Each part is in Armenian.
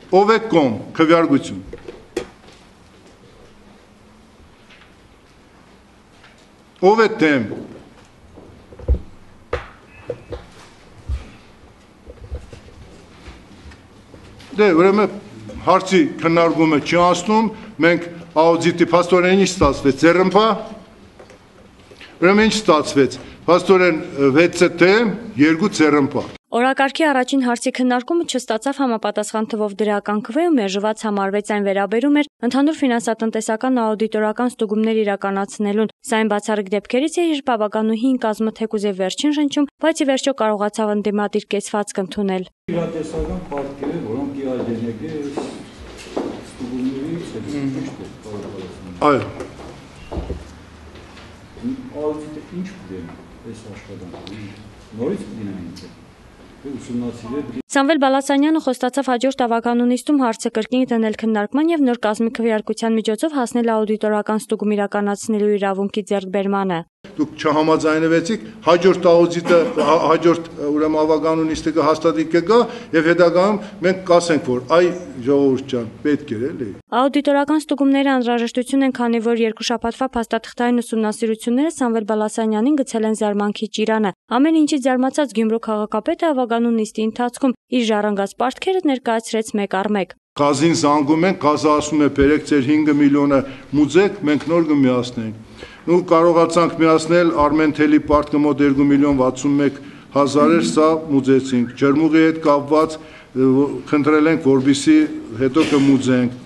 Ով է կողմ, քվեարկություն։ Ով է դեմ։ Դե, ուրեմն հարցի քննարկումը չի անցնում, մենք աուդիտի փաստորեն ինչ ստացվեց, ձեռնպա։ Ուրեմն ինչ ստացվեց, փաստորեն 6-ը դեմ, 2 ձեռնպա։ Օրակարգի առաջին հարցի քննարկումը չստացավ համապատասխան թվով դրական քվե ու մերժված համարվեց այն վերաբերում էր ընդհանուր ֆինանսատնտեսական ու աուդիտորական ստուգումներ իրականացնելուն։ Սա այն բացառիկ դեպքերից է, երբ բավականուհին կազմը թեկուզ եւ վերջին շնչում, բայց ի վերջո կարողացավ ընդդիմադիր կեցվածք ընդունել։ Իրատեսական պատկերը, որոնք իհարկե ստուգումներից Այո։ Աուդիտը ինչ դեմ այս աշխատանքը։ Նորից դինամիկ Սամվել Բալասանյանը խոստացավ հաջորդ ավագանու նիստում հարցը կրկին դնել քննարկման եւ նոր կազմի քվեարկության միջոցով հասնել աուդիտորական ստուգում իրականացնելու իրավունքի ձեռքբերմանը։ Դուք չհամաձայնվեցիք, հաջորդ աուդիտը, հաջորդ ուրեմն ավագանու նիստը կհաստատի կգա եւ հետագայում մենք կասենք, որ այ ժողովուրդ ջան, պետք էր էլի։ Աուդիտորական ստուգումները անհրաժեշտություն են, քանի որ երկու շաբաթվա փաստաթղթային ուսումնասիրությունները Սամվել Բալասանյանին գցել են զարմանքի ճիրանը։ Ամեն ինչից զարմացած Գյումրու քաղաքապետը ավագանու նիստի ընթացքում իր ժառանգած պարտքերը ներկայացրեց մեկ առ մեկ։ Գազին զանգում են, գազը ասում է բերեք ձեր 5 միլիոնը մուծեք, մենք նոր կմիացնենք։ Ու կարողացանք միացնել Արմենթելի պարտքը մոտ 2 միլիոն 61 հազար էր, սա մուծեցինք։ Ջերմուղի հետ կապված խնդրել ենք, որպեսզի հետո կմուծենք։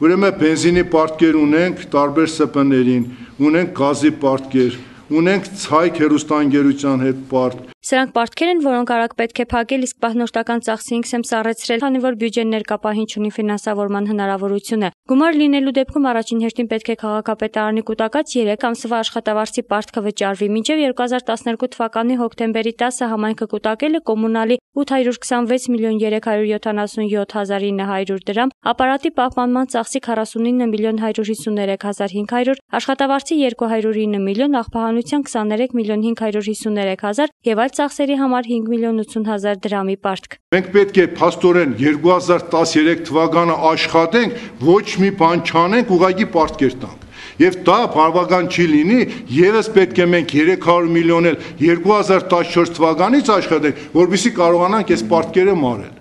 Ուրեմն բենզինի պարտքեր ունենք տարբեր ՍՊ-ներին, ունենք գազի պարտքեր, ունենք ցայք հերոստանգերության հետ պարտ։ Սրանք պարտքեր են, որոնք արագ պետք է փակել, իսկ պահնորդական ծախսի ինքսեմ սառեցրել, քանի որ բյուջեն ներկապահին չունի ֆինանսավորման հնարավորությունը։ Գումար լինելու դեպքում առաջին հերթին պետք է քաղաքապետարանի կուտակած 3 ամսվա աշխատավարձի պարտքը վճարվի։ Մինչև 2012 թվականի հոկտեմբերի 10-ը համայնքը կուտակել է կոմունալի 826 միլիոն 377 հազար 900 դրամ, ապարատի պահպանման ծախսի 49 միլիոն 153 հազար 500, աշխատավարձի 209 միլիոն, աղբահանության 23 միլիոն 553 հազար եւ այլ ծախսերի համար 5 միլիոն 80 հազար դրամի պարտք։ Մենք պետք է փաստորեն 2013 թվականը աշխատենք, ոչ մի բան չանենք, ուղղակի պարտքեր տանք։ Եվ դա բավական չի լինի, եւս պետք է մենք 300 միլիոն էլ 2014 թվականից աշխատենք, որպեսզի կարողանանք այս պարտքերը մարել։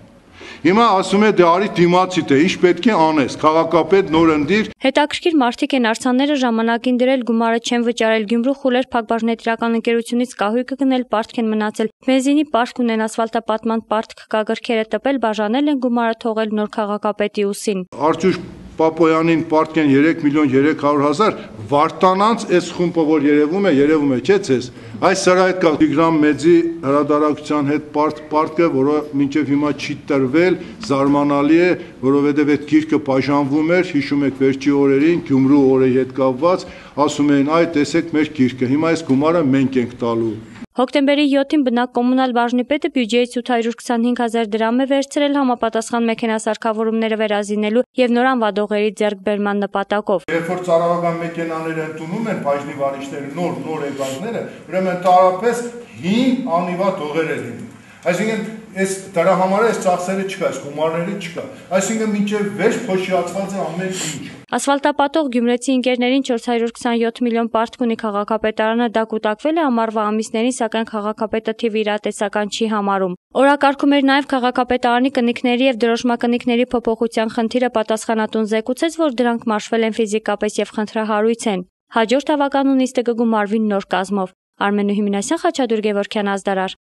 Հիմա ասում է դե արի դիմացի թե ինչ պետք է անես, քաղաքապետ նոր ընդիր։ Հետաքրքիր մարդիկ են արձանները ժամանակին դրել, գումարը չեն վճարել, Գյումրու խուլեր փակbaşնետիրական ընկերությունից կահույքը գնել, պարտք են մնացել, բենզինի պարտք ունեն, ասֆալտապատման պարտք կա, գրքերը տպել, բաժանել են, գումարը թողել նոր քաղաքապետի ուսին։ Արճուշ Պապոյանին պարտք են 3 միլիոն 300 հազար, Վարդանանց այս խումբը որ երևում է, չէ՞ ցես։ Այս սրա հետ կա Տիգրան Մեծի հրադարակության հետ պարտքը, որը մինչև հիմա չի տրվել, զարմանալի է, որովհետև այդ գիրքը բաժանվում էր, հիշում եք վերջի օրերին, Գյումրու օրերի հետ կապված, ասում էին, այ տեսեք մեր գիրքը, հիմա այս գումարը մենք ենք տալու։ Հոկտեմբերի 7-ին բնակ կոմունալ բաժնի պետը բյուջեից 825 հազար դրամ է վերցրել համապատասխան մեքենասարքավորումները վերազինելու եւ նոր անվադողերի ձեռքբերման նպատակով։ Երբ որ ծառայական մեքենաները ընդունում են բաժնի վարիչները նոր եկածները, ուրեմն տարապես 5 անիվատ դողեր են լինում։ Այսինքն այս դրա համար այս ծախսերը չկա, այս գումարները չկա։ Այսինքն մինչև վերջ փոշիացված է ամեն ինչ։ Ասֆալտապատող գյումրեցի ընկերներին 427 միլիոն պարտք ունի քաղաքապետարանը, դա կուտակվել է ամառվա ամիսներին, սակայն քաղաքապետը թիվը իրատեսական չի համարում։ Օրակարգում էր նաև քաղաքապետարանի կնիկների եւ դրոշմակնիկների փոփոխության խնդիրը, պատասխանատուն զեկուցեց, որ դրանք մաշվել են ֆիզիկապես եւ խնդրահարույց են։ Հաջորդ ավականու նիստը կգումարվի նոր կազմով։ Արմեն Նուհիմինասյան, Խաչատուր Գևորգյան, Ազդարար։